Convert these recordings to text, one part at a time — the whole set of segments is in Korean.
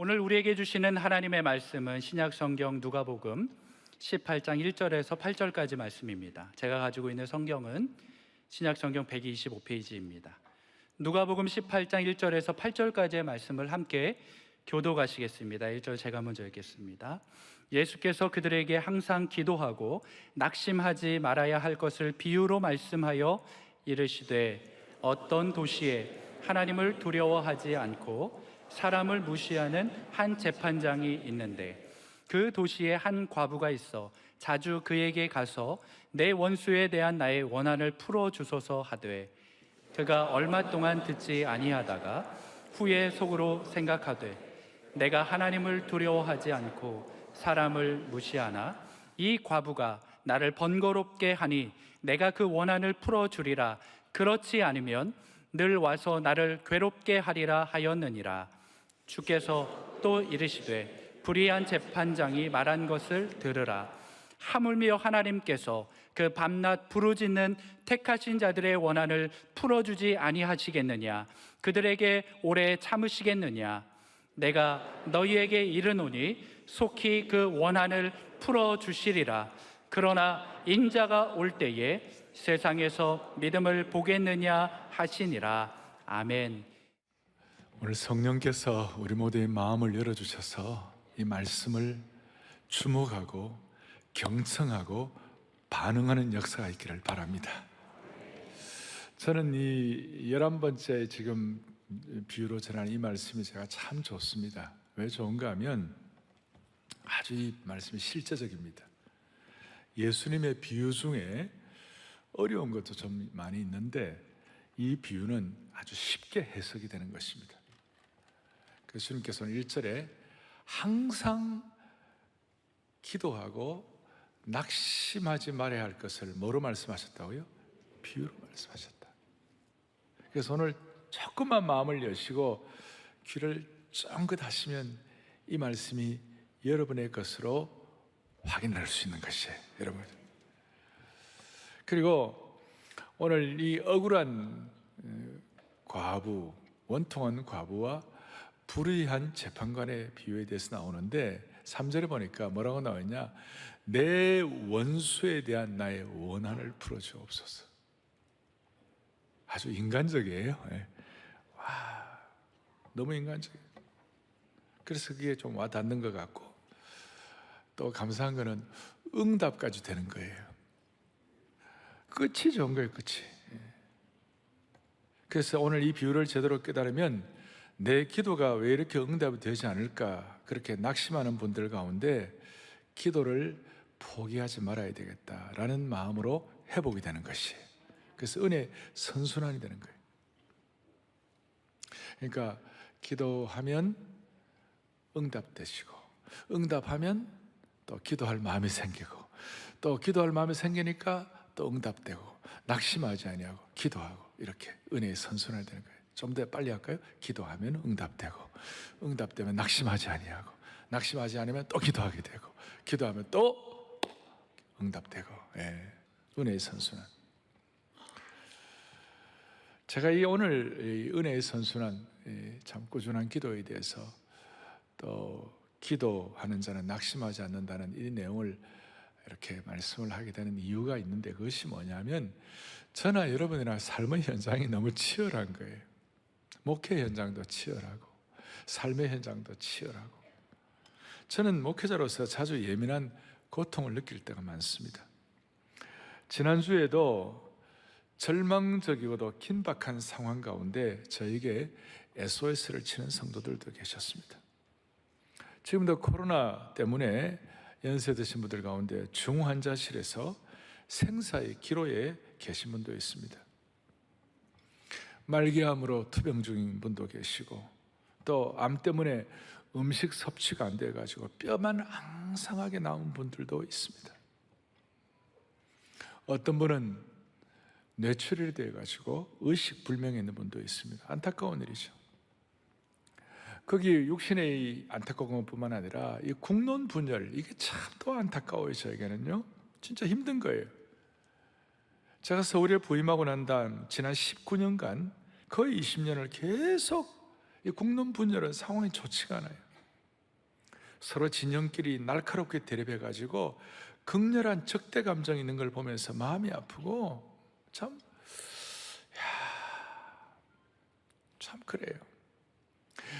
오늘 우리에게 주시는 하나님의 말씀은 신약 성경 누가복음 18장 1절에서 8절까지 말씀입니다. 제가 가지고 있는 성경은 신약 성경 125페이지입니다. 누가복음 18장 1절에서 8절까지의 말씀을 함께 교독하시겠습니다. 1절 제가 먼저 읽겠습니다. 예수께서 그들에게 항상 기도하고 낙심하지 말아야 할 것을 비유로 말씀하여 이르시되, 어떤 도시에 하나님을 두려워하지 않고 사람을 무시하는 한 재판장이 있는데, 그 도시에 한 과부가 있어 자주 그에게 가서 내 원수에 대한 나의 원한을 풀어주소서 하되, 그가 얼마 동안 듣지 아니하다가 후에 속으로 생각하되, 내가 하나님을 두려워하지 않고 사람을 무시하나 이 과부가 나를 번거롭게 하니 내가 그 원한을 풀어주리라. 그렇지 않으면 늘 와서 나를 괴롭게 하리라 하였느니라. 주께서 또 이르시되, 불의한 재판장이 말한 것을 들으라. 하물며 하나님께서 그 밤낮 부르짖는 택하신 자들의 원한을 풀어주지 아니하시겠느냐? 그들에게 오래 참으시겠느냐? 내가 너희에게 이르노니 속히 그 원한을 풀어주시리라. 그러나 인자가 올 때에 세상에서 믿음을 보겠느냐 하시니라. 아멘. 오늘 성령께서 우리 모두의 마음을 열어주셔서 이 말씀을 주목하고 경청하고 반응하는 역사가 있기를 바랍니다. 저는 이 11번째 지금 비유로 전하는 이 말씀이 제가 참 좋습니다. 왜 좋은가 하면 아주 이 말씀이 실제적입니다. 예수님의 비유 중에 어려운 것도 좀 많이 있는데 이 비유는 아주 쉽게 해석이 되는 것입니다. 그래서 주님께서는 1절에 항상 기도하고 낙심하지 말아야 할 것을 뭐로 말씀하셨다고요? 비유로 말씀하셨다. 그래서 오늘 조금만 마음을 여시고 귀를 쫑긋 하시면 이 말씀이 여러분의 것으로 확인할 수 있는 것이에요, 여러분. 그리고 오늘 이 억울한 과부, 원통한 과부와 불의한 재판관의 비유에 대해서 나오는데 3절에 보니까 뭐라고 나오냐? 내 원수에 대한 나의 원한을 풀어주옵소서. 아주 인간적이에요. 와, 너무 인간적이에요. 그래서 그게 좀 와닿는 것 같고, 또 감사한 거는 응답까지 되는 거예요. 끝이 좋은 거예요, 끝이. 그래서 오늘 이 비유를 제대로 깨달으면 내 기도가 왜 이렇게 응답이 되지 않을까, 그렇게 낙심하는 분들 가운데 기도를 포기하지 말아야 되겠다라는 마음으로 회복이 되는 것이에요. 그래서 은혜의 선순환이 되는 거예요. 그러니까 기도하면 응답되시고, 응답하면 또 기도할 마음이 생기고, 또 기도할 마음이 생기니까 또 응답되고, 낙심하지 아니하고 기도하고, 이렇게 은혜의 선순환이 되는 거예요. 좀 더 빨리 할까요? 기도하면 응답되고, 응답되면 낙심하지 아니하고, 낙심하지 않으면 또 기도하게 되고, 기도하면 또 응답되고. 은혜의 선순환. 제가 이 오늘 이 은혜의 선순환, 참 꾸준한 기도에 대해서, 또 기도하는 자는 낙심하지 않는다는 이 내용을 이렇게 말씀을 하게 되는 이유가 있는데, 그것이 뭐냐면 저나 여러분이나 삶의 현장이 너무 치열한 거예요. 목회 현장도 치열하고 삶의 현장도 치열하고, 저는 목회자로서 자주 예민한 고통을 느낄 때가 많습니다. 지난주에도 절망적이고도 긴박한 상황 가운데 저에게 SOS를 치는 성도들도 계셨습니다. 지금도 코로나 때문에 연세 드신 분들 가운데 중환자실에서 생사의 기로에 계신 분도 있습니다. 말기암으로 투병 중인 분도 계시고, 또 암 때문에 음식 섭취가 안 돼가지고 뼈만 앙상하게 나온 분들도 있습니다. 어떤 분은 뇌출혈이 돼가지고 의식불명에 있는 분도 있습니다. 안타까운 일이죠. 거기 육신의 안타까운 것뿐만 아니라 이 국론 분열, 이게 참 또 안타까워요. 저에게는요, 진짜 힘든 거예요. 제가 서울에 부임하고 난 다음 지난 19년간 거의 20년을 계속 이 국론 분열은 상황이 좋지가 않아요. 서로 진영끼리 날카롭게 대립해가지고 극렬한 적대 감정이 있는 걸 보면서 마음이 아프고 참 그래요.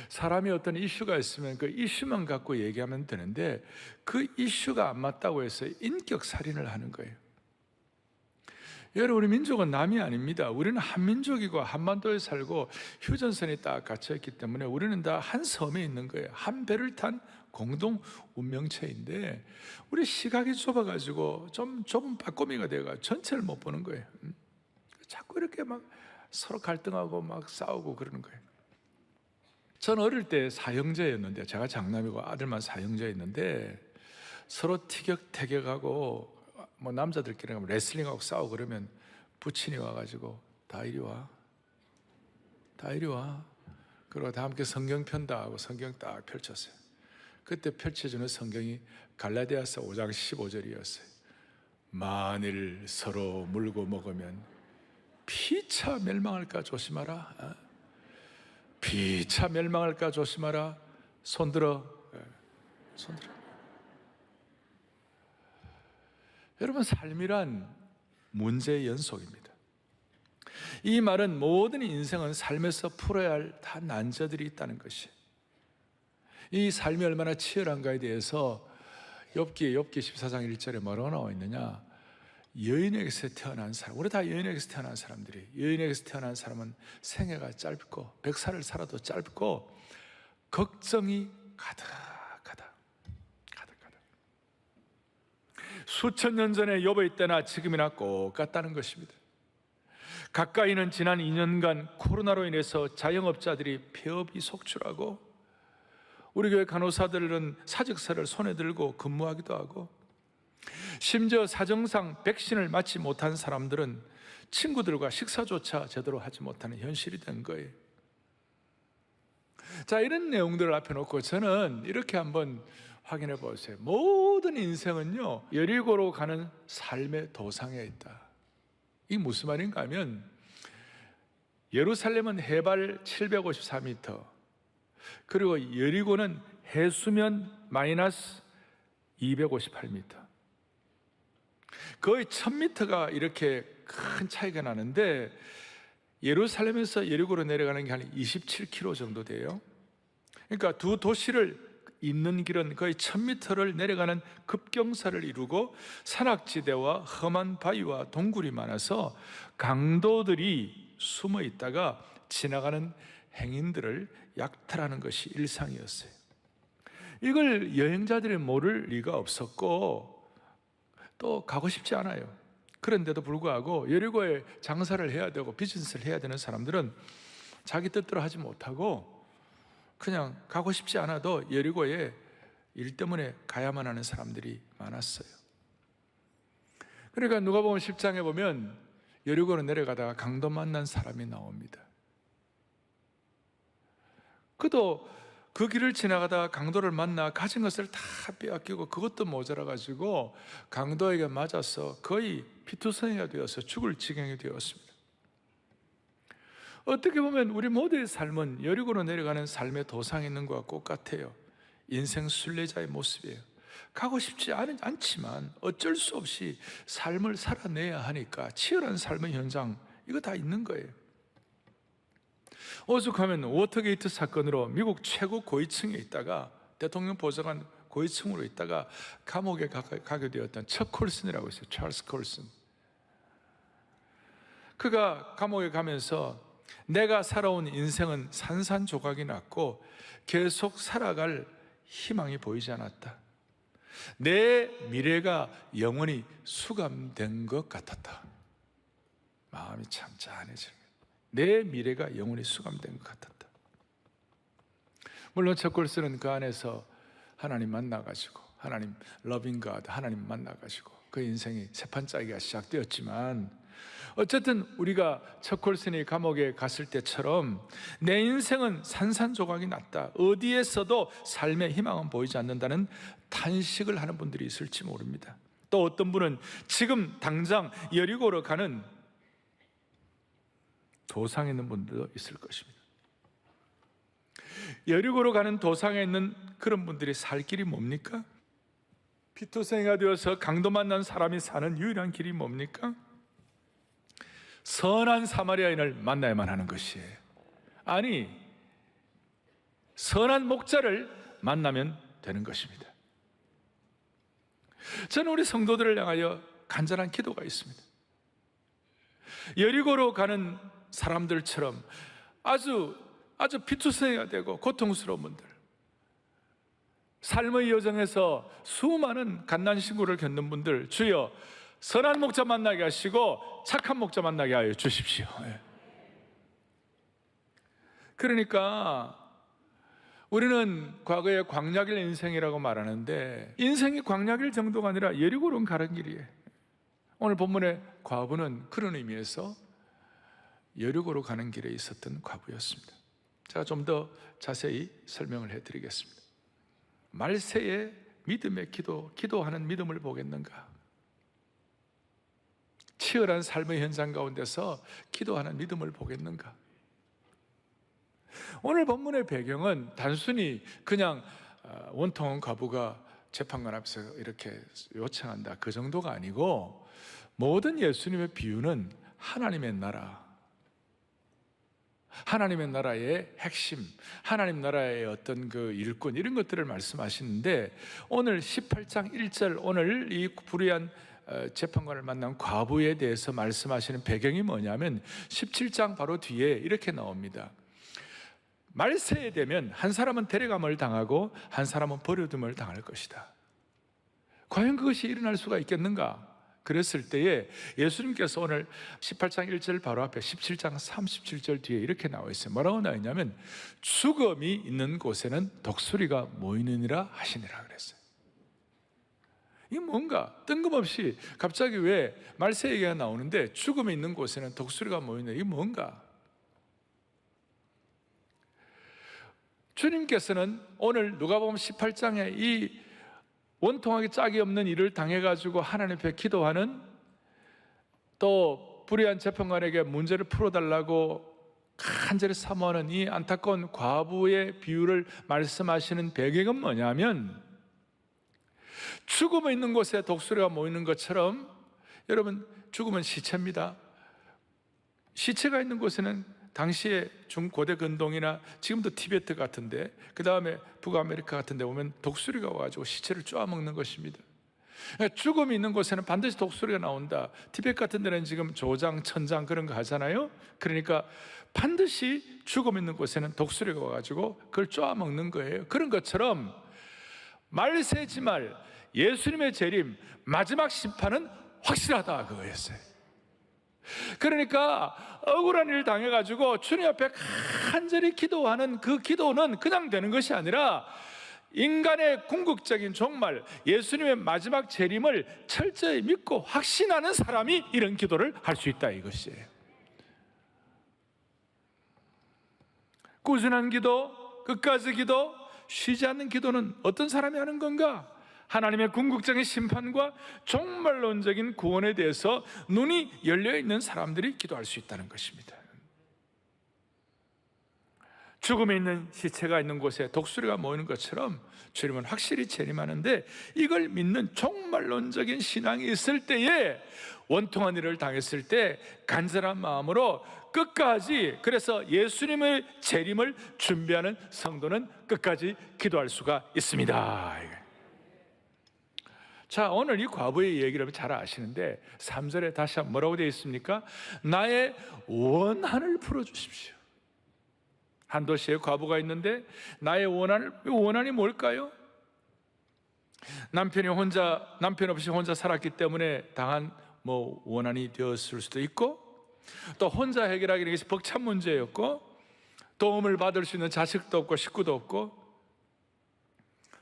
사람이 어떤 이슈가 있으면 그 이슈만 갖고 얘기하면 되는데 그 이슈가 안 맞다고 해서 인격 살인을 하는 거예요. 여러분, 우리 민족은 남이 아닙니다. 우리는 한민족이고 한반도에 살고 휴전선이 딱 갇혀있기 때문에 우리는 다 한 섬에 있는 거예요. 한 배를 탄 공동 운명체인데 우리 시각이 좁아가지고 좀 좁은 빠꼬미가 돼가 전체를 못 보는 거예요. 자꾸 이렇게 막 서로 갈등하고 막 싸우고 그러는 거예요. 전 어릴 때 사형제였는데, 제가 장남이고 아들만 사형제였는데 서로 티격태격하고 뭐 남자들끼리 가면 레슬링하고 싸우고 그러면 부친이 와가지고 다 이리 와, 다 이리 와. 그러고 다 함께 성경 편다 하고 성경 딱 펼쳤어요. 그때 펼쳐주는 성경이 갈라디아서 5장 15절이었어요. 만일 서로 물고 먹으면 피차 멸망할까 조심하라. 피차 멸망할까 조심하라. 손들어. 손들어. 여러분, 삶이란 문제의 연속입니다. 이 말은 모든 인생은 삶에서 풀어야 할 다 난제들이 있다는 것이, 이 삶이 얼마나 치열한가에 대해서 욥기 14장 1절에 뭐라고 나와 있느냐? 여인에게서 태어난 사람, 우리 다 여인에게서 태어난 사람들이, 여인에게서 태어난 사람은 생애가 짧고 100살을 살아도 짧고 걱정이 가득하다. 수천 년 전에 욥의 때나 지금이나 똑같다는 것입니다. 가까이는 지난 2년간 코로나로 인해서 자영업자들이 폐업이 속출하고, 우리 교회 간호사들은 사직서를 손에 들고 근무하기도 하고, 심지어 사정상 백신을 맞지 못한 사람들은 친구들과 식사조차 제대로 하지 못하는 현실이 된 거예요. 자, 이런 내용들을 앞에 놓고 저는 이렇게 한번 확인해 보세요. 모든 인생은요, 여리고로 가는 삶의 도상에 있다. 이게 무슨 말인가 하면, 예루살렘은 해발 754m, 그리고 여리고는 해수면 마이너스 258m, 거의 1000m가 이렇게 큰 차이가 나는데, 예루살렘에서 여리고로 내려가는 게 한 27km 정도 돼요. 그러니까 두 도시를 잇는 길은 거의 1000m를 내려가는 급경사를 이루고, 산악지대와 험한 바위와 동굴이 많아서 강도들이 숨어 있다가 지나가는 행인들을 약탈하는 것이 일상이었어요. 이걸 여행자들이 모를 리가 없었고 또 가고 싶지 않아요. 그런데도 불구하고 여리고에 장사를 해야 되고 비즈니스를 해야 되는 사람들은 자기 뜻대로 하지 못하고 그냥 가고 싶지 않아도 여리고에 일 때문에 가야만 하는 사람들이 많았어요. 그러니까 누가복음 10장에 보면 여리고로 내려가다가 강도 만난 사람이 나옵니다. 그도 그 길을 지나가다가 강도를 만나 가진 것을 다 빼앗기고 그것도 모자라가지고 강도에게 맞아서 거의 피투성이가 되어서 죽을 지경이 되었습니다. 어떻게 보면 우리 모두의 삶은 여리고로 내려가는 삶의 도상에 있는 것과 똑같아요. 인생 순례자의 모습이에요. 가고 싶지 않지만 어쩔 수 없이 삶을 살아내야 하니까 치열한 삶의 현장, 이거 다 있는 거예요. 오죽하면 워터게이트 사건으로 미국 최고 고위층에 있다가, 대통령 보좌관 고위층으로 있다가 감옥에 가게 되었던 척 콜슨이라고 있어요. 찰스 콜슨. 그가 감옥에 가면서 내가 살아온 인생은 산산조각이 났고 계속 살아갈 희망이 보이지 않았다. 내 미래가 영원히 수감된 것 같았다. 마음이 참 짠해지는 거예요. 내 미래가 영원히 수감된 것 같았다. 물론 첫 콜슨은 그 안에서 하나님 만나가지고, 하나님 러빙 갓, 하나님 만나가지고 그 인생이 새판짜기가 시작되었지만, 어쨌든 우리가 첫 콜슨이 감옥에 갔을 때처럼 내 인생은 산산조각이 났다, 어디에서도 삶의 희망은 보이지 않는다는 탄식을 하는 분들이 있을지 모릅니다. 또 어떤 분은 지금 당장 여리고로 가는 도상에 있는 분들도 있을 것입니다. 여리고로 가는 도상에 있는 그런 분들이 살 길이 뭡니까? 피투성이가 되어서 강도 만난 사람이 사는 유일한 길이 뭡니까? 선한 사마리아인을 만나야만 하는 것이에요. 아니, 선한 목자를 만나면 되는 것입니다. 저는 우리 성도들을 향하여 간절한 기도가 있습니다. 여리고로 가는 사람들처럼 아주 피투성이가 되고 고통스러운 분들, 삶의 여정에서 수많은 갓난신고를 겪는 분들, 주여 선한 목자 만나게 하시고 착한 목자 만나게 하여 주십시오. 그러니까 우리는 과거에 광야길 인생이라고 말하는데, 인생이 광야길 정도가 아니라 여리고로 가는 길이에요. 오늘 본문의 과부는 그런 의미에서 여리고로 가는 길에 있었던 과부였습니다. 제가 좀 더 자세히 설명을 해드리겠습니다. 말세의 믿음의 기도하는 믿음을 보겠는가? 치열한 삶의 현장 가운데서 기도하는 믿음을 보겠는가? 오늘 본문의 배경은 단순히 그냥 원통한 과부가 재판관 앞에서 이렇게 요청한다, 그 정도가 아니고, 모든 예수님의 비유는 하나님의 나라, 하나님의 나라의 핵심, 하나님 나라의 어떤 그 일꾼, 이런 것들을 말씀하시는데, 오늘 18장 1절, 오늘 이 불의한 재판관을 만난 과부에 대해서 말씀하시는 배경이 뭐냐면 17장 바로 뒤에 이렇게 나옵니다. 말세에 되면 한 사람은 데려감을 당하고 한 사람은 버려둠을 당할 것이다. 과연 그것이 일어날 수가 있겠는가? 그랬을 때에 예수님께서 오늘 18장 1절 바로 앞에 17장 37절 뒤에 이렇게 나와 있어요. 뭐라고 나와 있냐면 죽음이 있는 곳에는 독수리가 모이느니라 하시니라 그랬어요. 이게 뭔가 뜬금없이 갑자기 왜 말세 얘기가 나오는데 죽음이 있는 곳에는 독수리가 모이느냐, 이게 뭔가? 주님께서는 오늘 누가복음 18장에 이 원통하게 짝이 없는 일을 당해가지고 하나님 앞에 기도하는, 또 불의한 재판관에게 문제를 풀어달라고 간절히 사모하는 이 안타까운 과부의 비유를 말씀하시는 배경은 뭐냐면, 죽음이 있는 곳에 독수리가 모이는 것처럼, 여러분, 죽음은 시체입니다. 시체가 있는 곳에는 당시에 중고대 근동이나 지금도 티베트 같은데, 그 다음에 북아메리카 같은 데 보면 독수리가 와가지고 시체를 쪼아먹는 것입니다. 그러니까 죽음이 있는 곳에는 반드시 독수리가 나온다. 티베트 같은 데는 지금 조장, 천장 그런 거 하잖아요. 그러니까 반드시 죽음 있는 곳에는 독수리가 와가지고 그걸 쪼아먹는 거예요. 그런 것처럼 말세지말 예수님의 재림, 마지막 심판은 확실하다, 그거였어요. 그러니까 억울한 일을 당해가지고 주님 앞에 간절히 기도하는 그 기도는 그냥 되는 것이 아니라, 인간의 궁극적인 종말, 예수님의 마지막 재림을 철저히 믿고 확신하는 사람이 이런 기도를 할 수 있다, 이것이에요. 꾸준한 기도, 끝까지 기도, 쉬지 않는 기도는 어떤 사람이 하는 건가? 하나님의 궁극적인 심판과 종말론적인 구원에 대해서 눈이 열려있는 사람들이 기도할 수 있다는 것입니다. 죽음에 있는 시체가 있는 곳에 독수리가 모이는 것처럼 주님은 확실히 재림하는데, 이걸 믿는 종말론적인 신앙이 있을 때에 원통한 일을 당했을 때 간절한 마음으로 끝까지, 그래서 예수님의 재림을 준비하는 성도는 끝까지 기도할 수가 있습니다. 자, 오늘 이 과부의 얘기를 잘 아시는데 3절에 다시 한번 뭐라고 되어 있습니까? 나의 원한을 풀어주십시오. 한 도시에 과부가 있는데 나의 원한이 뭘까요? 남편 없이 혼자 살았기 때문에 당한 원한이 되었을 수도 있고, 또 혼자 해결하기는 것이 벅찬 문제였고, 도움을 받을 수 있는 자식도 없고 식구도 없고,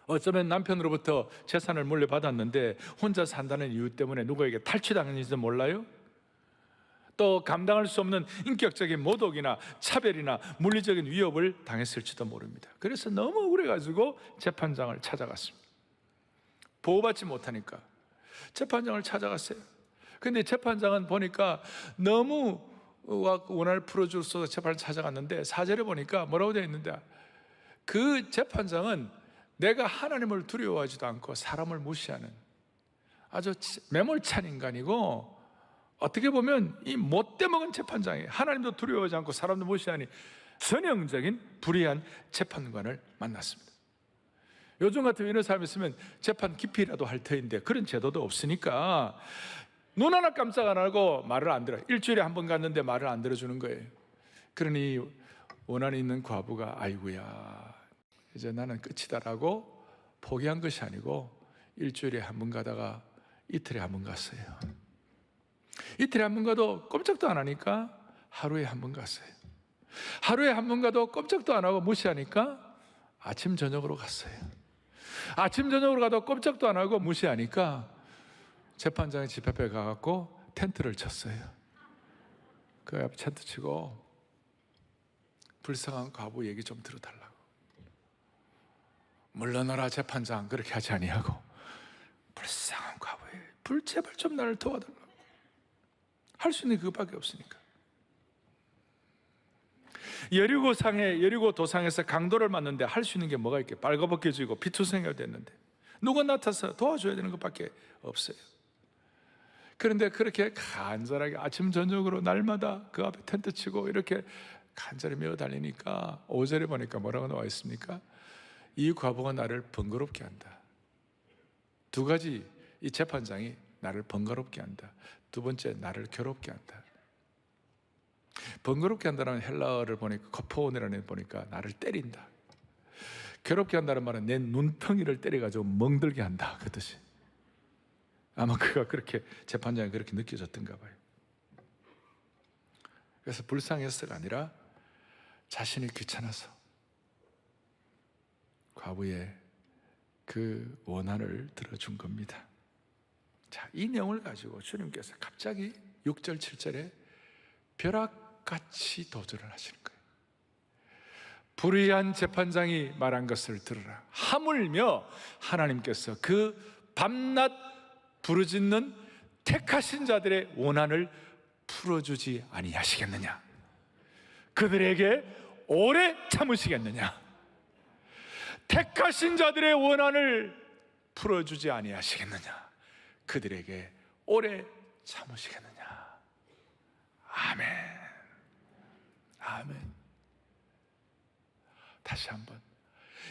어쩌면 남편으로부터 재산을 물려받았는데 혼자 산다는 이유 때문에 누구에게 탈취당했는지도 몰라요. 또 감당할 수 없는 인격적인 모독이나 차별이나 물리적인 위협을 당했을지도 모릅니다. 그래서 너무 억울해가지고 재판장을 찾아갔습니다. 보호받지 못하니까 재판장을 찾아갔어요. 근데 재판장은 보니까 너무 원한을 풀어줄 수 없어서 재판을 찾아갔는데 4절에 보니까 뭐라고 되어 있는데, 그 재판장은 내가 하나님을 두려워하지도 않고 사람을 무시하는 아주 매몰찬 인간이고, 어떻게 보면 이 못돼 먹은 재판장이 하나님도 두려워하지 않고 사람도 무시하니 전형적인 불의한 재판관을 만났습니다. 요즘 같으면 이런 사람이 있으면 재판 깊이라도 할 터인데 그런 제도도 없으니까 눈 하나 깜짝 안 하고 말을 안 들어요. 일주일에 한 번 갔는데 말을 안 들어주는 거예요. 그러니 원한이 있는 과부가 아이고야 이제 나는 끝이다라고 포기한 것이 아니고 일주일에 한 번 가다가 이틀에 한 번 갔어요. 이틀에 한 번 가도 꼼짝도 안 하니까 하루에 한 번 갔어요. 하루에 한 번 가도 꼼짝도 안 하고 무시하니까 아침 저녁으로 갔어요. 아침 저녁으로 가도 꼼짝도 안 하고 무시하니까 재판장의 집 앞에 가갖고 텐트를 쳤어요. 그 앞에 텐트 치고 불쌍한 과부 얘기 좀 들어달라고. 물러나라 재판장, 그렇게 하지 아니하고 불쌍한 과부에 제발 좀 나를 도와달라고. 할 수 있는 그것밖에 없으니까. 여리고 도상에서 강도를 맞는데 할 수 있는 게 뭐가 있게? 빨가벗겨지고 피투성이가 됐는데 누가 나타나서 도와줘야 되는 것밖에 없어요. 그런데 그렇게 간절하게 아침 저녁으로 날마다 그 앞에 텐트 치고 이렇게 간절히 메어 달리니까 5절에 보니까 뭐라고 나와 있습니까? 이 과부가 나를 번거롭게 한다. 두 가지, 이 재판장이 나를 번거롭게 한다. 두 번째, 나를 괴롭게 한다. 번거롭게 한다는 헬라어를 보니까 커포온이라는 보니까 나를 때린다. 괴롭게 한다는 말은 내 눈덩이를 때려가지고 멍들게 한다, 그 뜻이. 아마 그가 그렇게 재판장이 그렇게 느껴졌던가 봐요. 그래서 불쌍해서가 아니라 자신이 귀찮아서 과부의 그 원한을 들어준 겁니다. 자, 이 내용을 가지고 주님께서 갑자기 6절 7절에 벼락같이 도전을 하시는 거예요. 불의한 재판장이 말한 것을 들으라. 하물며 하나님께서 그 밤낮 부르짖는 택하신 자들의 원한을 풀어주지 아니하시겠느냐? 그들에게 오래 참으시겠느냐? 택하신 자들의 원한을 풀어주지 아니하시겠느냐? 그들에게 오래 참으시겠느냐? 아멘. 아멘. 다시 한번,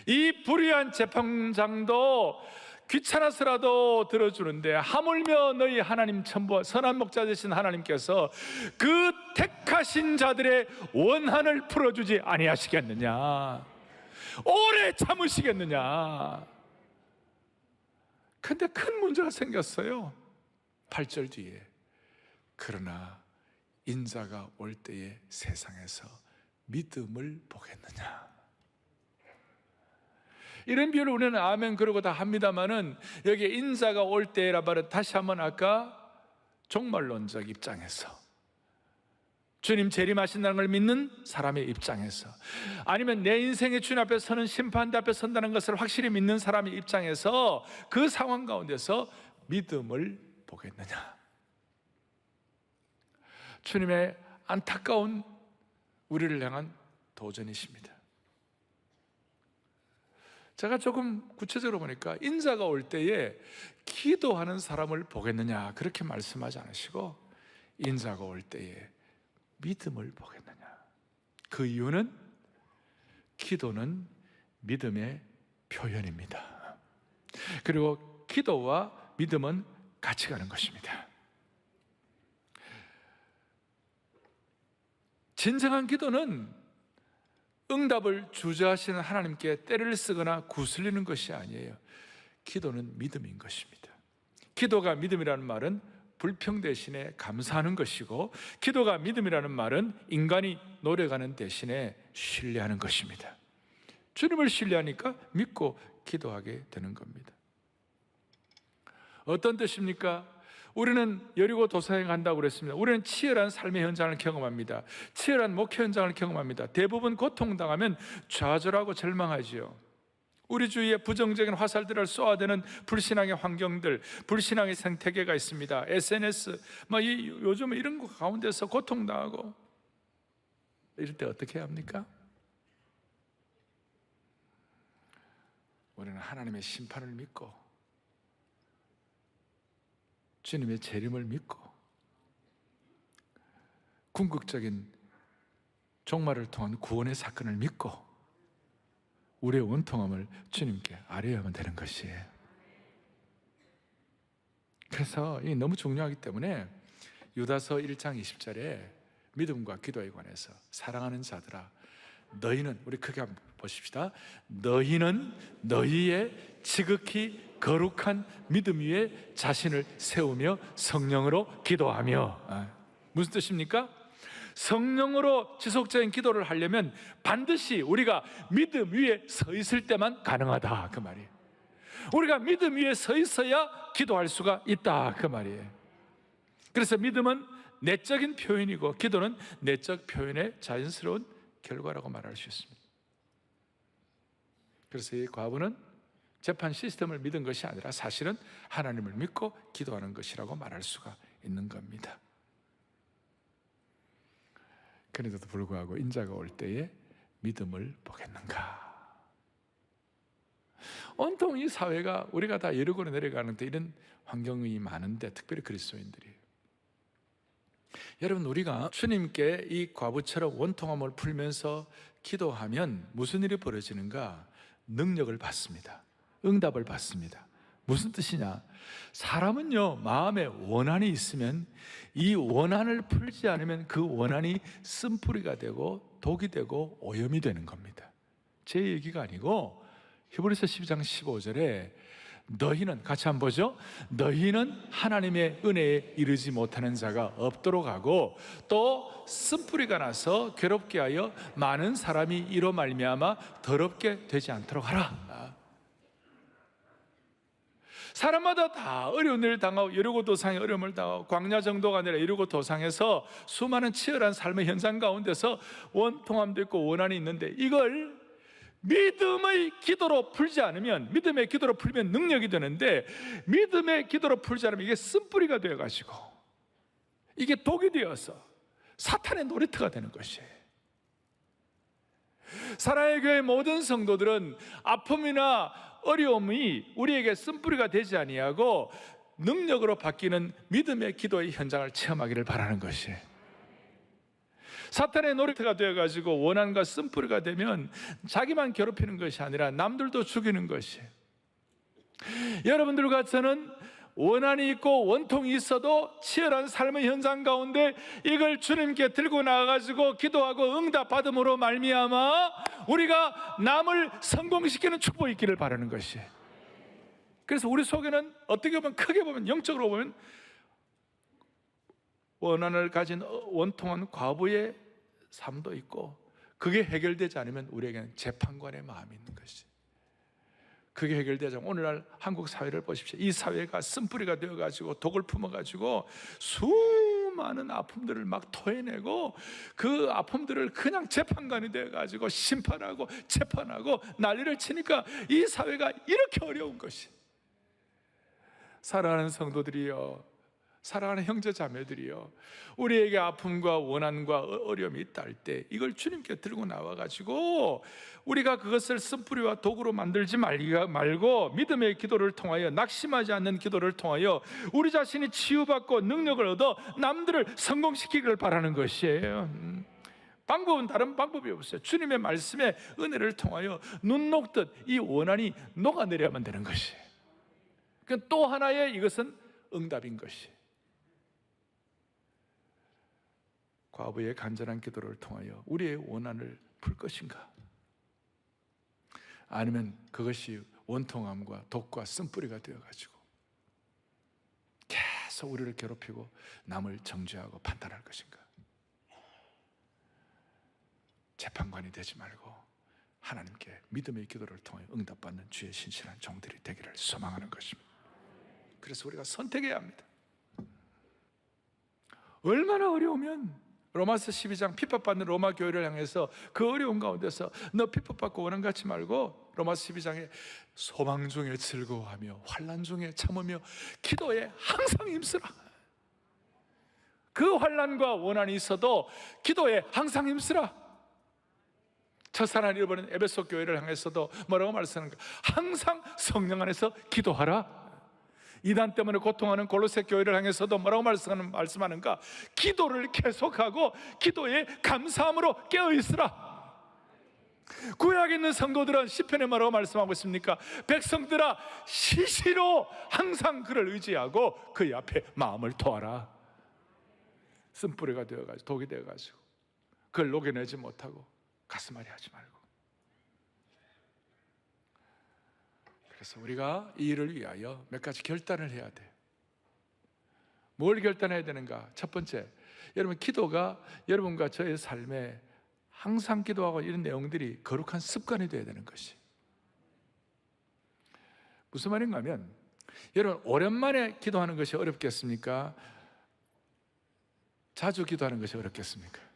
이 불의한 재판장도 귀찮아서라도 들어주는데 하물며 너희 하나님 천부 선한 목자 되신 하나님께서 그 택하신 자들의 원한을 풀어주지 아니하시겠느냐? 오래 참으시겠느냐? 근데 큰 문제가 생겼어요. 8절 뒤에 그러나 인자가 올 때에 세상에서 믿음을 보겠느냐? 이런 비유를 우리는 아멘 그러고 다 합니다만은 여기에 인자가 올 때라 말은 다시 한번 아까 종말론적 입장에서 주님 재림하신다는 걸 믿는 사람의 입장에서, 아니면 내 인생의 주님 앞에 서는 심판대 앞에 선다는 것을 확실히 믿는 사람의 입장에서 그 상황 가운데서 믿음을 보겠느냐? 주님의 안타까운 우리를 향한 도전이십니다. 제가 조금 구체적으로 보니까 인자가 올 때에 기도하는 사람을 보겠느냐 그렇게 말씀하지 않으시고 인자가 올 때에 믿음을 보겠느냐. 그 이유는 기도는 믿음의 표현입니다. 그리고 기도와 믿음은 같이 가는 것입니다. 진정한 기도는 응답을 주저하시는 하나님께 때를 쓰거나 구슬리는 것이 아니에요. 기도는 믿음인 것입니다. 기도가 믿음이라는 말은 불평 대신에 감사하는 것이고, 기도가 믿음이라는 말은 인간이 노력하는 대신에 신뢰하는 것입니다. 주님을 신뢰하니까 믿고 기도하게 되는 겁니다. 어떤 뜻입니까? 우리는 여리고 도상에 간다고 그랬습니다. 우리는 치열한 삶의 현장을 경험합니다. 치열한 목회 현장을 경험합니다. 대부분 고통당하면 좌절하고 절망하지요. 우리 주위에 부정적인 화살들을 쏘아대는 불신앙의 환경들, 불신앙의 생태계가 있습니다. SNS, 요즘 이런 거 가운데서 고통당하고 이럴 때 어떻게 해야 합니까? 우리는 하나님의 심판을 믿고 주님의 재림을 믿고 궁극적인 종말을 통한 구원의 사건을 믿고 우리의 원통함을 주님께 아뢰야만 되는 것이에요. 그래서 이게 너무 중요하기 때문에 유다서 1장 20절에 믿음과 기도에 관해서 사랑하는 자들아 너희는, 우리 크게 한번 보십시다. 너희는 너희의 지극히 거룩한 믿음 위에 자신을 세우며 성령으로 기도하며. 무슨 뜻입니까? 성령으로 지속적인 기도를 하려면 반드시 우리가 믿음 위에 서 있을 때만 가능하다, 그 말이에요. 우리가 믿음 위에 서 있어야 기도할 수가 있다, 그 말이에요. 그래서 믿음은 내적인 표현이고 기도는 내적 표현의 자연스러운 결과라고 말할 수 있습니다. 그래서 이 과부는 재판 시스템을 믿은 것이 아니라 사실은 하나님을 믿고 기도하는 것이라고 말할 수가 있는 겁니다. 그런데도 불구하고 인자가 올 때에 믿음을 보겠는가? 온통 이 사회가 우리가 다 여러고로 내려가는데 이런 환경이 많은데, 특별히 그리스도인들이, 여러분, 우리가 주님께 이 과부처럼 원통함을 풀면서 기도하면 무슨 일이 벌어지는가? 능력을 받습니다. 응답을 받습니다. 무슨 뜻이냐? 사람은요, 마음에 원한이 있으면 이 원한을 풀지 않으면 그 원한이 쓴뿌리가 되고 독이 되고 오염이 되는 겁니다. 제 얘기가 아니고 히브리서 12장 15절에 너희는, 같이 한번 보죠. 너희는 하나님의 은혜에 이르지 못하는 자가 없도록 하고 또 쓴뿌리가 나서 괴롭게 하여 많은 사람이 이로 말미암아 더럽게 되지 않도록 하라. 사람마다 다 어려운 일을 당하고 여리고 도상에 어려움을 당하고 광야 정도가 아니라 여리고 도상에서 수많은 치열한 삶의 현상 가운데서 원통함도 있고 원한이 있는데, 이걸 믿음의 기도로 풀지 않으면, 믿음의 기도로 풀면 능력이 되는데 믿음의 기도로 풀지 않으면 이게 쓴뿌리가 되어가지고 이게 독이 되어서 사탄의 놀이터가 되는 것이에요. 사랑의 교회 모든 성도들은 아픔이나 어려움이 우리에게 쓴뿌리가 되지 아니하고 능력으로 바뀌는 믿음의 기도의 현장을 체험하기를 바라는 것이에요. 사탄의 놀이터가 되어가지고 원한과 쓴뿌리가 되면 자기만 괴롭히는 것이 아니라 남들도 죽이는 것이에요. 여러분들과 저는 원한이 있고 원통이 있어도 치열한 삶의 현장 가운데 이걸 주님께 들고 나가가지고 기도하고 응답받음으로 말미암아 우리가 남을 성공시키는 축복이 있기를 바라는 것이에요. 그래서 우리 속에는 어떻게 보면, 크게 보면, 영적으로 보면 원한을 가진 원통한 과부의 삶도 있고, 그게 해결되지 않으면 우리에게는 재판관의 마음이 있는 것이에요. 그게 해결되지 않으면 오늘날 한국 사회를 보십시오. 이 사회가 쓴뿌리가 되어가지고 독을 품어가지고 수많은 아픔들을 막 토해내고 그 아픔들을 그냥 재판관이 되어가지고 심판하고 재판하고 난리를 치니까 이 사회가 이렇게 어려운 것이. 사랑하는 성도들이여, 사랑하는 형제 자매들이여, 우리에게 아픔과 원한과 어려움이 있다 할 때 이걸 주님께 들고 나와가지고 우리가 그것을 쓴뿌리와 독으로 만들지 말고 믿음의 기도를 통하여, 낙심하지 않는 기도를 통하여 우리 자신이 치유받고 능력을 얻어 남들을 성공시키기를 바라는 것이에요. 방법은 다른 방법이 없어요. 주님의 말씀에 은혜를 통하여 눈 녹듯 이 원한이 녹아내려야만 되는 것이에요. 또 하나의 이것은 응답인 것이에요. 과부의 간절한 기도를 통하여 우리의 원한을 풀 것인가? 아니면 그것이 원통함과 독과 쓴뿌리가 되어가지고 계속 우리를 괴롭히고 남을 정죄하고 판단할 것인가? 재판관이 되지 말고 하나님께 믿음의 기도를 통해 응답받는 주의 신실한 종들이 되기를 소망하는 것입니다. 그래서 우리가 선택해야 합니다. 얼마나 어려우면 로마서 12장 핍박받는 로마 교회를 향해서 그 어려운 가운데서 너 핍박받고 원한 갖지 말고 로마서 12장에 소망 중에 즐거워하며 환난 중에 참으며 기도에 항상 힘쓰라. 그 환난과 원한이 있어도 기도에 항상 힘쓰라. 첫사랑을 잃어버린 에베소 교회를 향해서도 뭐라고 말씀하는가? 항상 성령 안에서 기도하라. 이단 때문에 고통하는 골로새 교회를 향해서도 뭐라고 말씀하는가? 기도를 계속하고 기도에 감사함으로 깨어있으라. 구약에 있는 성도들은 시편에 뭐라고 말씀하고 있습니까? 백성들아 시시로 항상 그를 의지하고 그의 앞에 마음을 토하라. 쓴뿌리가 되어가지고 독이 되어가지고 그걸 녹여내지 못하고 가슴앓이 하지 말고. 그래서 우리가 이 일을 위하여 몇 가지 결단을 해야 돼요. 뭘 결단해야 되는가? 첫 번째, 여러분 기도가 여러분과 저의 삶에 항상 기도하고 이런 내용들이 거룩한 습관이 되어야 되는 것이. 무슨 말인가 하면, 여러분 오랜만에 기도하는 것이 어렵겠습니까? 자주 기도하는 것이 어렵겠습니까?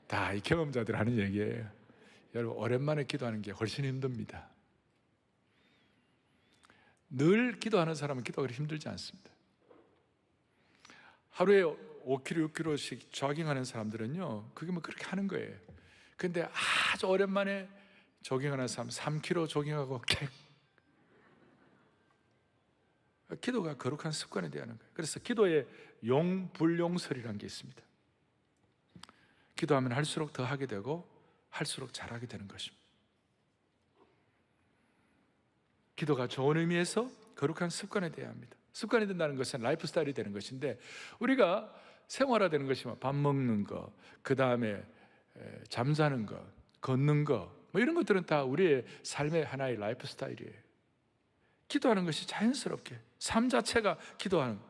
다 이 경험자들 하는 얘기예요. 여러분 오랜만에 기도하는 게 훨씬 힘듭니다. 늘 기도하는 사람은 기도가 힘들지 않습니다. 하루에 5km, 6km씩 조깅하는 사람들은요, 그게 뭐 그렇게 하는 거예요. 근데 아주 오랜만에 조깅하는 사람 3km 조깅하고 기도가 거룩한 습관이 되어야 하는 거예요. 그래서 기도에 용불용설이라는 게 있습니다. 기도하면 할수록 더 하게 되고 할수록 잘하게 되는 것입니다. 기도가 좋은 의미에서 거룩한 습관이 되어야 합니다. 습관이 된다는 것은 라이프 스타일이 되는 것인데, 우리가 생활화되는 것이 밥 먹는 거, 그 다음에 잠자는 거, 걷는 거, 뭐 이런 것들은 다 우리의 삶의 하나의 라이프 스타일이에요. 기도하는 것이 자연스럽게, 삶 자체가 기도하는,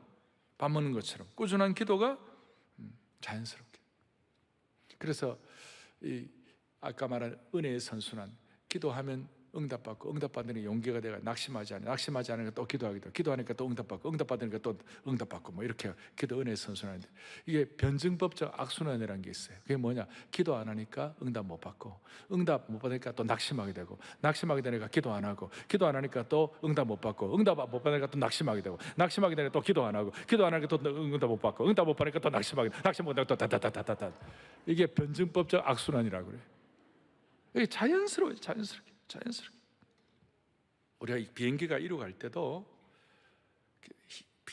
밥 먹는 것처럼 꾸준한 기도가 자연스럽게. 그래서 아까 말한 은혜의 선순환, 기도하면 응답받고, 응답받는 게 용기가 되고, 낙심하지 않으니까 또 기도하게 되고, 기도하니까 또 응답받고, 응답받으니까 또 응답받고, 뭐 이렇게 기도 은혜의 선순환인데, 이게 변증법적 악순환이라는 게 있어요. 그게 뭐냐? 기도 안 하니까 응답 못 받고, 응답 못 받으니까 또 낙심하게 되고, 낙심하게 되니까 기도 안 하고, 기도 안 하니까 또 응답 못 받고, 응답 못 받으니까 또 낙심하게 되고, 낙심하게 되니까 또 기도 안 하고, 기도 안 하니까 또 응답 못 받고, 응답 못 받으니까 또 낙심하게 되고, 낙심 못 받으니까 또 다다다다다다. 이게 변증법적 악순환이라고 그래요. 이게 자연스러워요. 자연스럽게. 우리가 비행기가 이륙할 때도,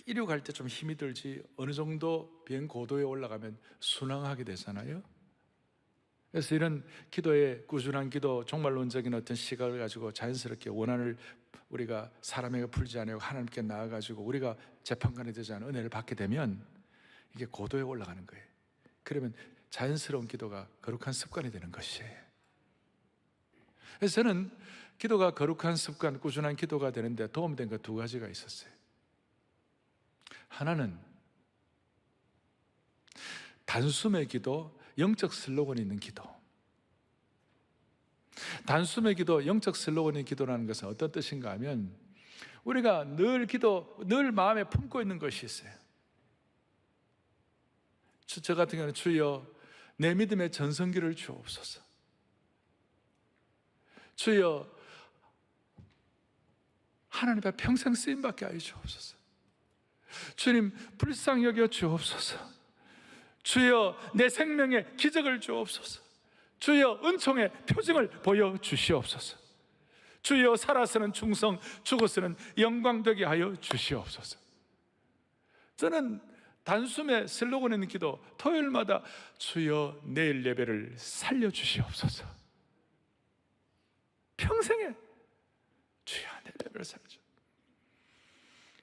이륙할 때 좀 힘이 들지 어느 정도 비행 고도에 올라가면 순항하게 되잖아요. 그래서 이런 기도의 꾸준한 기도, 종말론적인 어떤 시각을 가지고 자연스럽게 원한을 우리가 사람에게 풀지 않고 하나님께 나아가지고 우리가 재판관이 되지 않은 은혜를 받게 되면 이게 고도에 올라가는 거예요. 그러면 자연스러운 기도가 거룩한 습관이 되는 것이에요. 그래서 저는 기도가 거룩한 습관, 꾸준한 기도가 되는데 도움된 것 두 가지가 있었어요. 하나는 단숨의 기도, 영적 슬로건이 있는 기도. 단숨의 기도, 영적 슬로건이 있는 기도라는 것은 어떤 뜻인가 하면, 우리가 늘 마음에 품고 있는 것이 있어요. 저 같은 경우는 주여 내 믿음의 전성기를 주옵소서. 주여 하나님 앞에 평생 쓰임받게 하여 주옵소서. 주님 불쌍히 여겨 주옵소서. 주여 내 생명에 기적을 주옵소서. 주여 은총의 표징을 보여주시옵소서. 주여 살아서는 충성, 죽어서는 영광되게 하여 주시옵소서. 저는 단숨에 슬로건 있는 기도, 토요일마다 주여 내일 예배를 살려주시옵소서. 평생에 주여 내일 예배를 살려줘.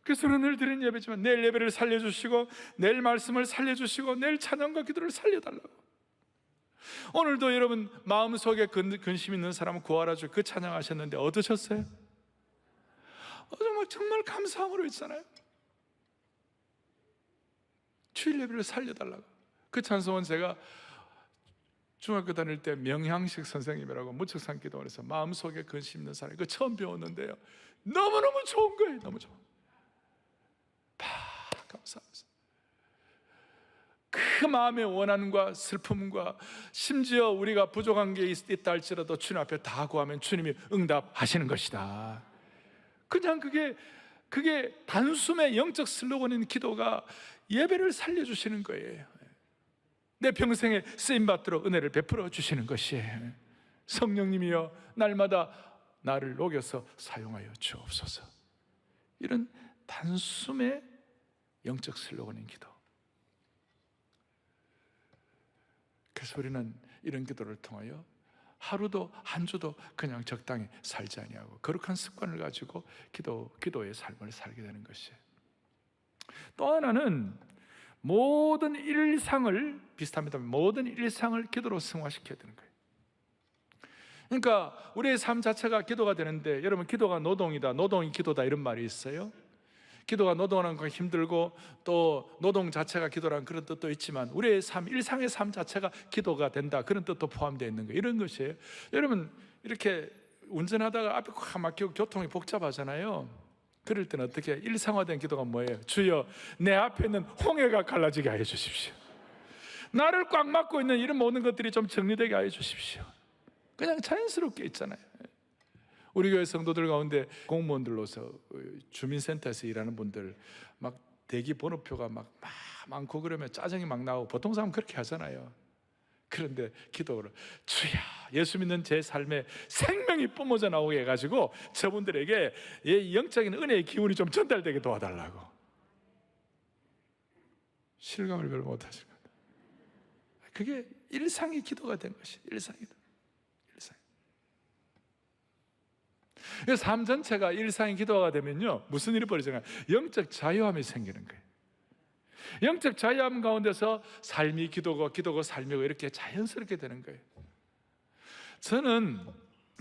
그래서 늘 드리는 예배지만 내일 예배를 살려주시고, 내일 말씀을 살려주시고, 내일 찬양과 기도를 살려달라고. 오늘도 여러분 마음속에 근심 있는 사람은 구하라 주 그 찬양하셨는데 얻으셨어요? 정말 감사함으로 있잖아요. 주일 예배를 살려달라고. 그 찬송은 제가 중학교 다닐 때 명향식 선생님이라고 무척산 기도원에서 마음속에 근심 있는 사람이 그 처음 배웠는데요, 너무너무 좋은 거예요. 너무 좋아. 다 감사합니다. 그 마음의 원한과 슬픔과 심지어 우리가 부족한 게 있다 할지라도 주님 앞에 다 구하면 주님이 응답하시는 것이다. 그냥 그게 단숨에 영적 슬로건인 기도가 예배를 살려주시는 거예요. 내 평생에 쓰임받도록 은혜를 베풀어 주시는 것이에요. 성령님이여 날마다 나를 녹여서 사용하여 주옵소서. 이런 단숨의 영적 슬로건인 기도. 그래서 우리는 이런 기도를 통하여 하루도 한 주도 그냥 적당히 살지 아니하고 거룩한 습관을 가지고 기도의 삶을 살게 되는 것이에요. 또 하나는 모든 일상을, 비슷합니다, 모든 일상을 기도로 승화시켜야 되는 거예요. 그러니까 우리의 삶 자체가 기도가 되는데, 여러분, 기도가 노동이다, 노동이 기도다, 이런 말이 있어요. 기도가 노동하는 건 힘들고 또 노동 자체가 기도라는 그런 뜻도 있지만 우리의 삶, 일상의 삶 자체가 기도가 된다, 그런 뜻도 포함되어 있는 거예요. 이런 것이에요. 여러분, 이렇게 운전하다가 앞에 꽉 막히고 교통이 복잡하잖아요. 그럴 때는 어떻게, 일상화된 기도가 뭐예요? 주여, 내 앞에 있는 홍해가 갈라지게 하여 주십시오. 나를 꽉 막고 있는 이런 모든 것들이 좀 정리되게 하여 주십시오. 그냥 자연스럽게 있잖아요. 우리 교회 성도들 가운데 공무원들로서 주민센터에서 일하는 분들 막 대기 번호표가 막 많고 그러면 짜증이 막 나오고, 보통 사람은 그렇게 하잖아요. 그런데 기도를, 주여, 예수 믿는 제 삶에 생명이 뿜어져 나오게 해가지고 저분들에게 이 영적인 은혜의 기운이 좀 전달되게 도와달라고. 실감을 별로 못하실 겁니다. 그게 일상의 기도가 된 것이 일상이다. 삶 전체가 일상의 기도가 되면요, 무슨 일이 벌어지냐, 영적 자유함이 생기는 거예요. 영적 자유함 가운데서 삶이 기도고, 기도고 삶이고, 이렇게 자연스럽게 되는 거예요. 저는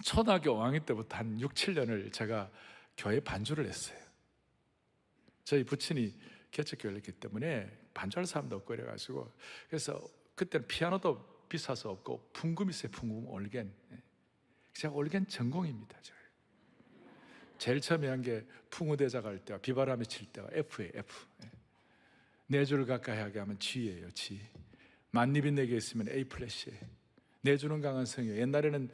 초등학교 5학년 때부터 한 6, 7년을 제가 교회 반주를 했어요. 저희 부친이 개척교회였기 때문에 반주할 사람도 없고 이래가지고, 그래서 그때는 피아노도 비싸서 없고 풍금 있어요. 풍금, 올겐. 제가 올겐 전공입니다. 제가 제일 처음에 한 게 풍우대작 할 때와 비바람이 칠 때가 F예요. F. 네 줄 가까이 하게 하면 G예요. G. 만입이 네 개 있으면 A 플랫이에요. 네 줄은 강한 성이에요. 옛날에는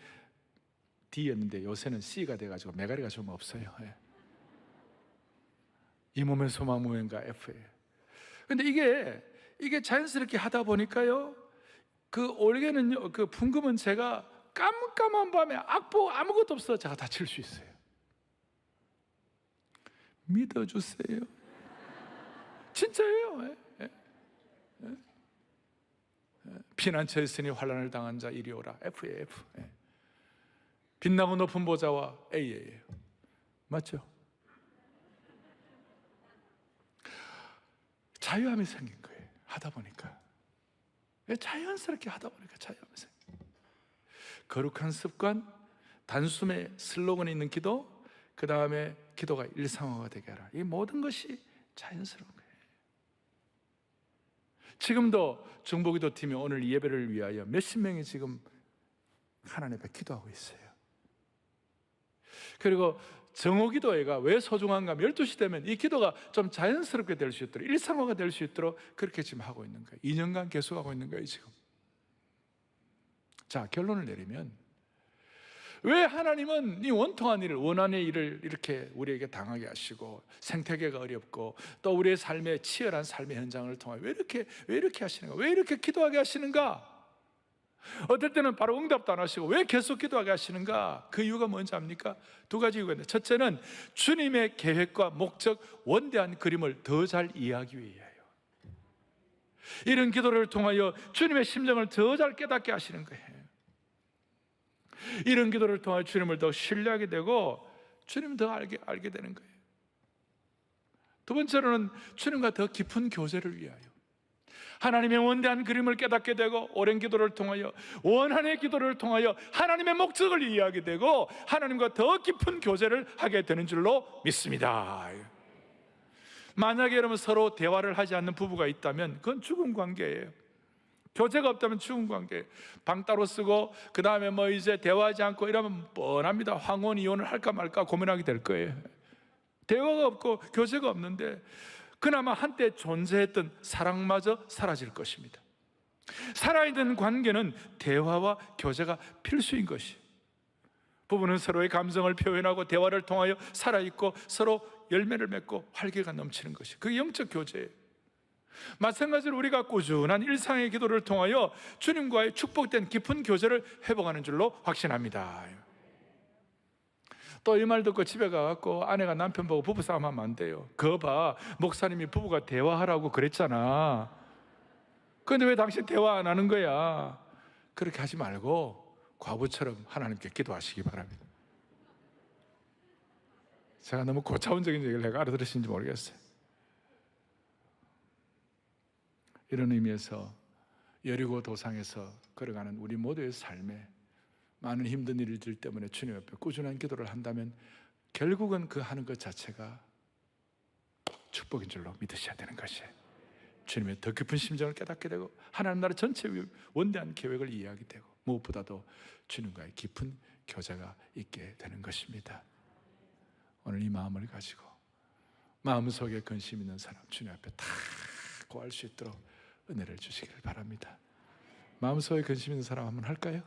D였는데 요새는 C가 돼가지고 메가리가 좀 없어요. 이 몸의 소망 무명가 F예요. 근데 이게 자연스럽게 하다 보니까요, 그 올게는요, 그 풍금은 제가 깜깜한 밤에 악보 아무것도 없어 제가 다 칠 수 있어요. 믿어주세요. 진짜예요. 피난처에 있으니 환난을 당한 자 이리 오라. F예요. F. 빛나고 높은 보좌와 A예요. 맞죠? 자유함이 생긴 거예요. 하다 보니까. 자연스럽게 하다 보니까 자유함이 생긴 거예요. 거룩한 습관, 단숨에 슬로건이 있는 기도, 그 다음에 기도가 일상화가 되게 하라. 이 모든 것이 자연스러운 거예요. 지금도 중보기도팀이 오늘 이 예배를 위하여 몇십 명이 지금 하나님 앞에 기도하고 있어요. 그리고 정오기도회가 왜 소중한가 하면 12시 되면 이 기도가 좀 자연스럽게 될 수 있도록, 일상화가 될 수 있도록 그렇게 지금 하고 있는 거예요. 2년간 계속하고 있는 거예요, 지금. 자, 결론을 내리면, 왜 하나님은 이 원통한 일을, 원한의 일을 이렇게 우리에게 당하게 하시고, 생태계가 어렵고 또 우리의 삶에 치열한 삶의 현장을 통하여 왜 이렇게 하시는가? 왜 이렇게 기도하게 하시는가? 어떨 때는 바로 응답도 안 하시고 왜 계속 기도하게 하시는가? 그 이유가 뭔지 압니까? 두 가지 이유가 있는데, 첫째는 주님의 계획과 목적, 원대한 그림을 더 잘 이해하기 위해요. 이런 기도를 통하여 주님의 심정을 더 잘 깨닫게 하시는 거예요. 이런 기도를 통하여 주님을 더 신뢰하게 되고 주님을 더 알게 되는 거예요. 두 번째로는 주님과 더 깊은 교제를 위하여, 하나님의 원대한 그림을 깨닫게 되고, 오랜 기도를 통하여, 원한의 기도를 통하여 하나님의 목적을 이해하게 되고 하나님과 더 깊은 교제를 하게 되는 줄로 믿습니다. 만약에 여러분 서로 대화를 하지 않는 부부가 있다면 그건 죽은 관계예요. 교제가 없다면 죽은 관계. 방 따로 쓰고 그 다음에 뭐 이제 대화하지 않고 이러면 뻔합니다. 황혼 이혼을 할까 말까 고민하게 될 거예요. 대화가 없고 교제가 없는데 그나마 한때 존재했던 사랑마저 사라질 것입니다. 살아있는 관계는 대화와 교제가 필수인 것이. 부부는 서로의 감정을 표현하고 대화를 통하여 살아있고 서로 열매를 맺고 활기가 넘치는 것이, 그게 영적 교제예요. 마찬가지로 우리가 꾸준한 일상의 기도를 통하여 주님과의 축복된 깊은 교제를 회복하는 줄로 확신합니다. 또 이 말 듣고 집에 가갖고 아내가 남편 보고 부부싸움 하면 안 돼요. 그거 봐, 목사님이 부부가 대화하라고 그랬잖아. 그런데 왜 당신 대화 안 하는 거야? 그렇게 하지 말고 과부처럼 하나님께 기도하시기 바랍니다. 제가 너무 고차원적인 얘기를 내가 알아들으신지 모르겠어요. 이런 의미에서 여리고 도상에서 걸어가는 우리 모두의 삶에 많은 힘든 일들 때문에 주님 앞에 꾸준한 기도를 한다면 결국은 그 하는 것 자체가 축복인 줄로 믿으셔야 되는 것이에요. 주님의 더 깊은 심정을 깨닫게 되고 하나님 나라 전체의 원대한 계획을 이해하게 되고 무엇보다도 주님과의 깊은 교제가 있게 되는 것입니다. 오늘 이 마음을 가지고 마음속에 근심 있는 사람 주님 앞에 다 고할 수 있도록 은혜를 주시기를 바랍니다. 마음속에 근심 있는 사람 한번 할까요?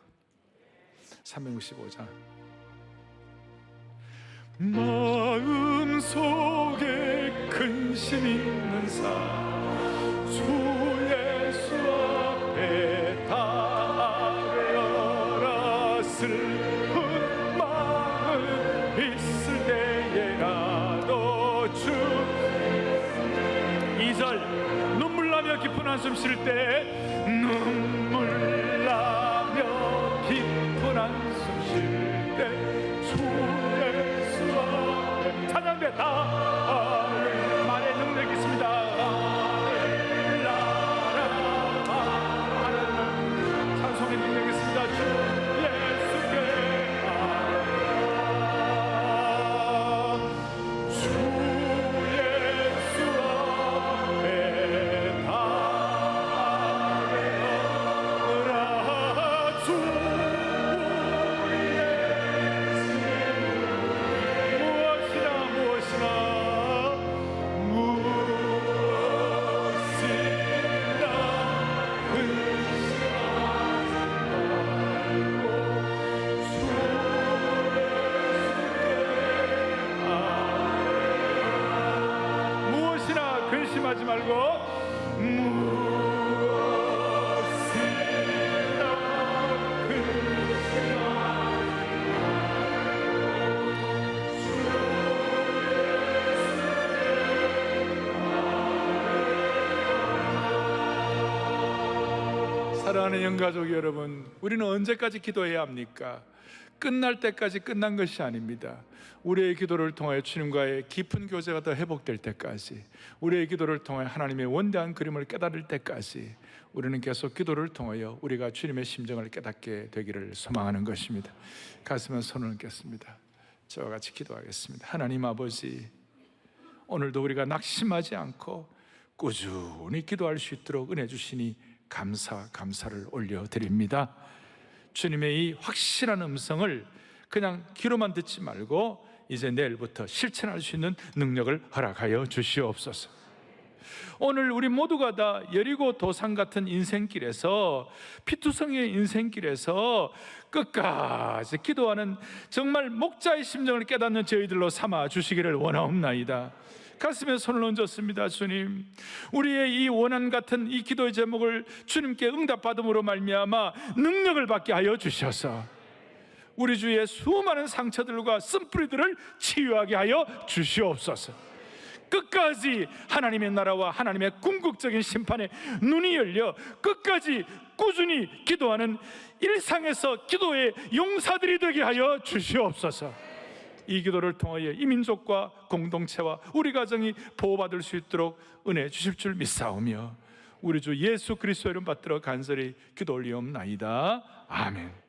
365장. 마음속에 근심 있는 사람 주 예수 앞에 달려라. 슬픈 마음 있을 때에라도 주 2절 눈물 나며 깊은 한숨 쉴 때 눈물 나며 깊은 한숨 쉴 때 주 예수 앞에 찬양됐다. 말에 능력 있습니다. 찬송의 능력 있습니다. 주 예수께 주 예수 앞에 달려라. 주 무엇이나 근심하지 말고 사랑하는 영가족 여러분, 우리는 언제까지 기도해야 합니까? 끝날 때까지 끝난 것이 아닙니다. 우리의 기도를 통하여 주님과의 깊은 교제가 더 회복될 때까지, 우리의 기도를 통하여 하나님의 원대한 그림을 깨달을 때까지 우리는 계속 기도를 통하여 우리가 주님의 심정을 깨닫게 되기를 소망하는 것입니다. 가슴에 손을 얹겠습니다. 저와 같이 기도하겠습니다. 하나님 아버지, 오늘도 우리가 낙심하지 않고 꾸준히 기도할 수 있도록 은혜 주시니 감사를 올려드립니다. 주님의 이 확실한 음성을 그냥 귀로만 듣지 말고 이제 내일부터 실천할 수 있는 능력을 허락하여 주시옵소서. 오늘 우리 모두가 다 여리고 도상 같은 인생길에서, 피투성이의 인생길에서 끝까지 기도하는 정말 목자의 심정을 깨닫는 저희들로 삼아 주시기를 원하옵나이다. 가슴에 손을 얹었습니다. 주님, 우리의 이 원한 같은 이 기도의 제목을 주님께 응답받음으로 말미암아 능력을 받게 하여 주셔서 우리 주위의 수많은 상처들과 쓴뿌리들을 치유하게 하여 주시옵소서. 끝까지 하나님의 나라와 하나님의 궁극적인 심판에 눈이 열려 끝까지 꾸준히 기도하는 일상에서 기도의 용사들이 되게 하여 주시옵소서. 이 기도를 통하여 이 민족과 공동체와 우리 가정이 보호받을 수 있도록 은혜 주실 줄 믿사오며 우리 주 예수 그리스도 이름 받들어 간절히 기도 올리옵나이다. 아멘.